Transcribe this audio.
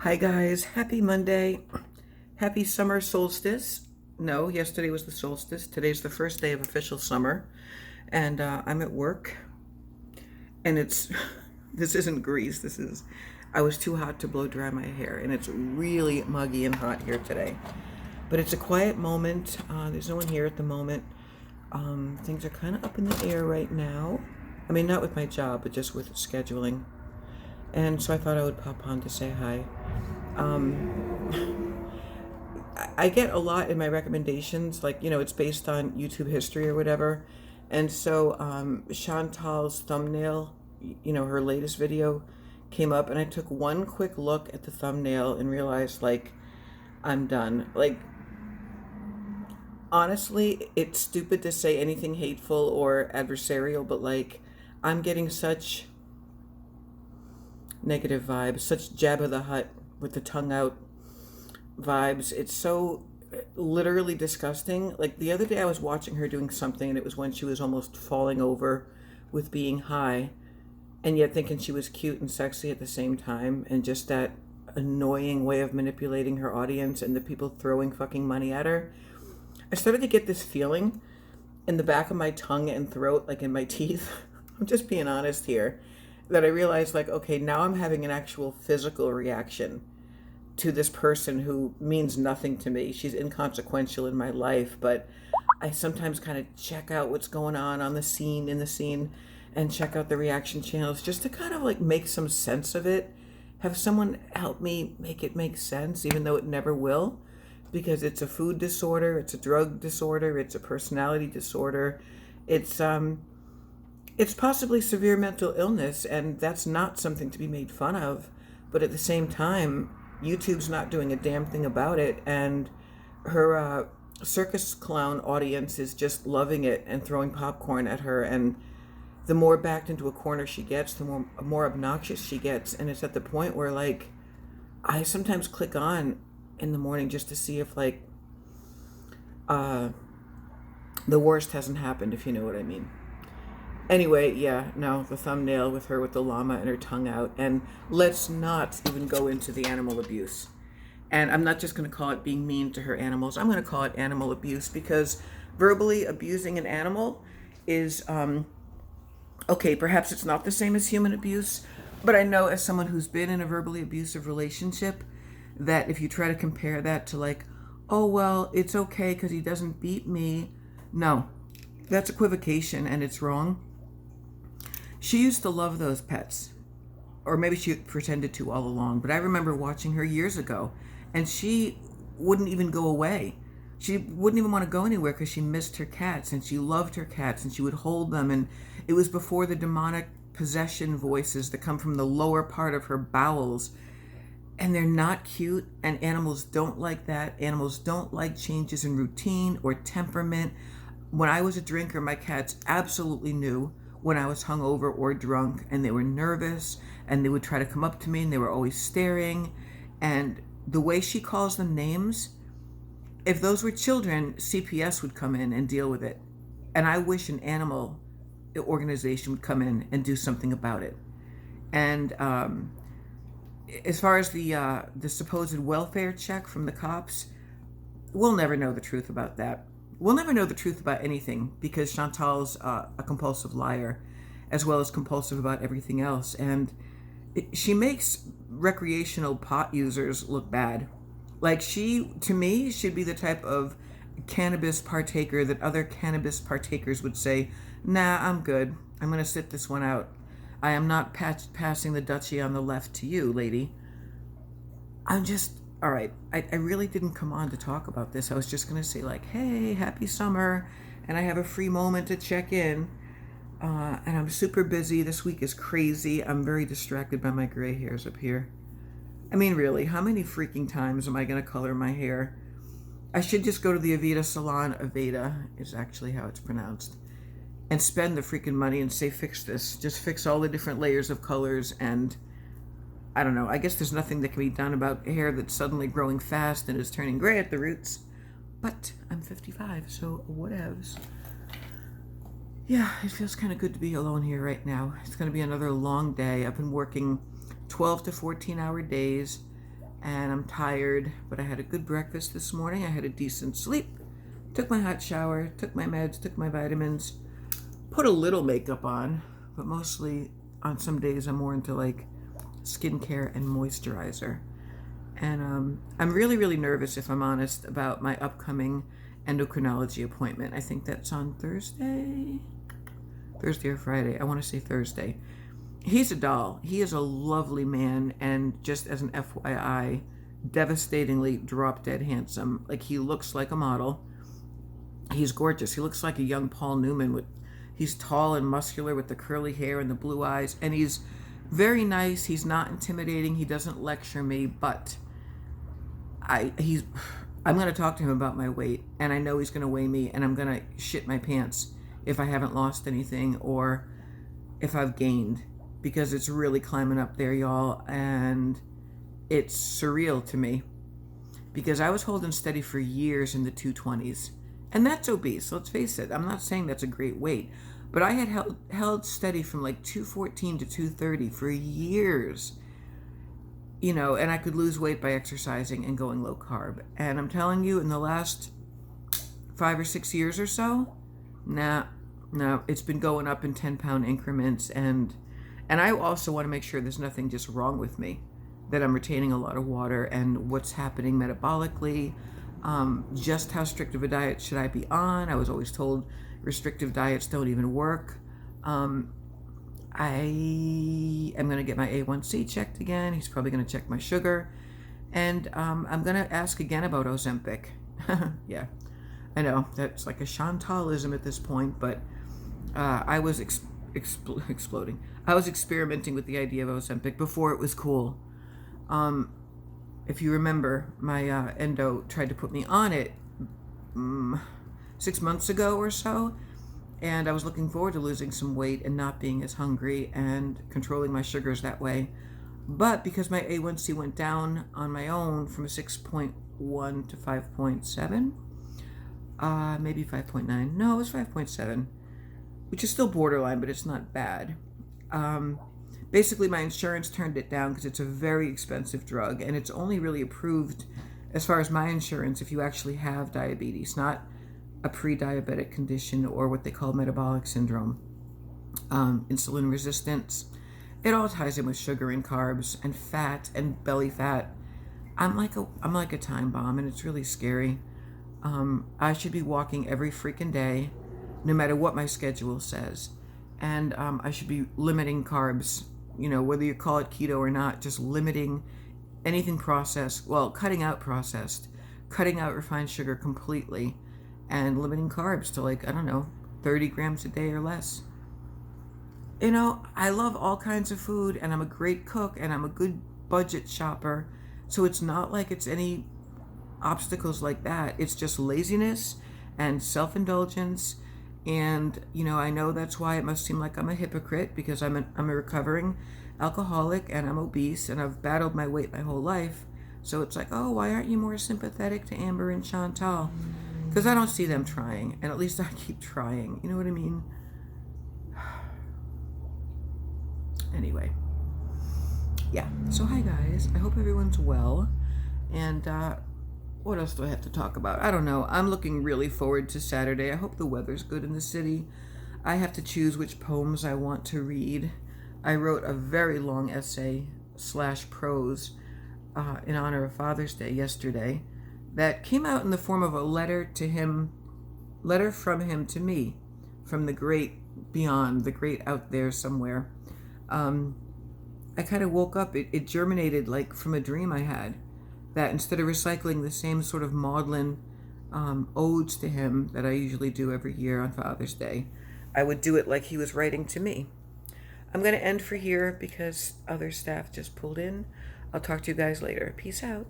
Hi guys, happy Monday. Happy summer solstice. No, yesterday was the solstice. Today's the first day of official summer. And I'm at work. And it's, this isn't Greece. I was too hot to blow dry my hair. And it's really muggy and hot here today. But it's a quiet moment. There's no one here at the moment. Things are kind of up in the air right now. I mean, not with my job, but just with scheduling. And so I thought I would pop on to say hi. I get a lot in my recommendations, like, it's based on YouTube history or whatever. And so Chantal's thumbnail, her latest video came up, and I took one quick look at the thumbnail and realized, like, I'm done. Like, honestly, it's stupid to say anything hateful or adversarial, but, like, I'm getting such negative vibes, such Jabba the Hutt with the tongue out vibes. It's so literally disgusting. Like the other day, I was watching her doing something, and it was when she was almost falling over with being high, and yet thinking she was cute and sexy at the same time, and just that annoying way of manipulating her audience and the people throwing fucking money at her. I started to get this feeling in the back of my tongue and throat, like in my teeth. I'm just being honest here, that I realized, like, okay, now I'm having an actual physical reaction to this person who means nothing to me. She's inconsequential in my life, but I sometimes kind of check out what's going on in the scene, and check out the reaction channels just to kind of like make some sense of it. Have someone help me make it make sense, even though it never will, because it's a food disorder, it's a drug disorder, it's a personality disorder. It's possibly severe mental illness, and that's not something to be made fun of. But at the same time, YouTube's not doing a damn thing about it, and her circus clown audience is just loving it and throwing popcorn at her. And the more backed into a corner she gets, the more obnoxious she gets. And it's at the point where, like, I sometimes click on in the morning just to see if, like, uh, the worst hasn't happened, if you know what I mean. Anyway, yeah, no, the thumbnail with her with the llama and her tongue out. And let's not even go into the animal abuse. And I'm not just going to call it being mean to her animals. I'm going to call it animal abuse, because verbally abusing an animal is, okay, perhaps it's not the same as human abuse, but I know as someone who's been in a verbally abusive relationship that if you try to compare that to, like, oh, well, it's okay because he doesn't beat me. No, that's equivocation, and it's wrong. She used to love those pets, or maybe she pretended to all along, but I remember watching her years ago, and she wouldn't even go away. She wouldn't even want to go anywhere because she missed her cats, and she loved her cats, and she would hold them. And it was before the demonic possession voices that come from the lower part of her bowels, and they're not cute, and animals don't like that. Animals don't like changes in routine or temperament. When I was a drinker, my cats absolutely knew when I was hungover or drunk, and they were nervous, and they would try to come up to me, and they were always staring. And the way she calls them names, if those were children, CPS would come in and deal with it. And I wish an animal organization would come in and do something about it. And as far as the supposed welfare check from the cops, we'll never know the truth about that. We'll never know the truth about anything, because Chantal's a compulsive liar, as well as compulsive about everything else. And she makes recreational pot users look bad. Like, she, to me, should be the type of cannabis partaker that other cannabis partakers would say, nah, I'm good. I'm going to sit this one out. I am not passing the duchy on the left to you, lady. I'm just, all right. I really didn't come on to talk about this. I was just going to say, like, hey, happy summer, and I have a free moment to check in. And I'm super busy. This week is crazy. I'm very distracted by my gray hairs up here. I mean, really, how many freaking times am I going to color my hair? I should just go to the Aveda salon. Aveda is actually how it's pronounced. And spend the freaking money and say, fix this. Just fix all the different layers of colors. And I don't know. I guess there's nothing that can be done about hair that's suddenly growing fast and is turning gray at the roots. But I'm 55, so whatevs. Yeah, it feels kind of good to be alone here right now. It's going to be another long day. I've been working 12 to 14 hour days, and I'm tired, but I had a good breakfast this morning. I had a decent sleep, took my hot shower, took my meds, took my vitamins, put a little makeup on, but mostly on some days I'm more into like skincare and moisturizer. And I'm really, really nervous, if I'm honest, about my upcoming endocrinology appointment. I think that's on Thursday or Friday. I want to say Thursday. He's a doll. He is a lovely man, and just as an FYI, devastatingly drop dead handsome. Like, he looks like a model. He's gorgeous. He looks like a young Paul Newman. He's tall and muscular with the curly hair and the blue eyes, and he's very nice. He's not intimidating. He doesn't lecture me, but I'm going to talk to him about my weight, and I know he's going to weigh me, and I'm going to shit my pants if I haven't lost anything or if I've gained, because it's really climbing up there, y'all, and it's surreal to me because I was holding steady for years in the 220s, and that's obese. Let's face it. I'm not saying that's a great weight, but I had held steady from like 214 to 230 for years. And I could lose weight by exercising and going low carb. And I'm telling you, in the last 5 or 6 years or so, no, it's been going up in 10-pound increments. And I also want to make sure there's nothing just wrong with me, that I'm retaining a lot of water, and what's happening metabolically. Just how strict of a diet should I be on? I was always told restrictive diets don't even work. I am going to get my A1C checked again. He's probably going to check my sugar. And I'm going to ask again about Ozempic. Yeah, I know, that's like a Chantal-ism at this point, but I was exploding. I was experimenting with the idea of Ozempic before it was cool. If you remember, my endo tried to put me on it 6 months ago or so. And I was looking forward to losing some weight and not being as hungry and controlling my sugars that way. But because my A1C went down on my own from 6.1 to 5.7, maybe 5.9. No, it was 5.7, which is still borderline, but it's not bad. Basically, my insurance turned it down because it's a very expensive drug, and it's only really approved, as far as my insurance, if you actually have diabetes, not a pre-diabetic condition or what they call metabolic syndrome, insulin resistance. It all ties in with sugar and carbs and fat and belly fat. I'm like a time bomb, and it's really scary. I should be walking every freaking day, no matter what my schedule says, and I should be limiting carbs. Whether you call it keto or not, just limiting anything processed. Well, cutting out processed, cutting out refined sugar completely, and limiting carbs to 30 grams a day or less. I love all kinds of food, and I'm a great cook, and I'm a good budget shopper. So it's not like it's any obstacles like that. It's just laziness and self-indulgence. And, I know that's why it must seem like I'm a hypocrite, because I'm a recovering alcoholic, and I'm obese, and I've battled my weight my whole life. So it's like, oh, why aren't you more sympathetic to Amber and Chantal? Because I don't see them trying, and at least I keep trying. You know what I mean? Anyway. Yeah. So hi guys. I hope everyone's well. And what else do I have to talk about? I don't know. I'm looking really forward to Saturday. I hope the weather's good in the city. I have to choose which poems I want to read. I wrote a very long essay / prose in honor of Father's Day yesterday that came out in the form of a letter from him to me, from the great beyond, the great out there somewhere. I kind of woke up, it germinated like from a dream I had, that instead of recycling the same sort of maudlin odes to him that I usually do every year on Father's Day, I would do it like he was writing to me. I'm going to end for here because other staff just pulled in. I'll talk to you guys later. Peace out.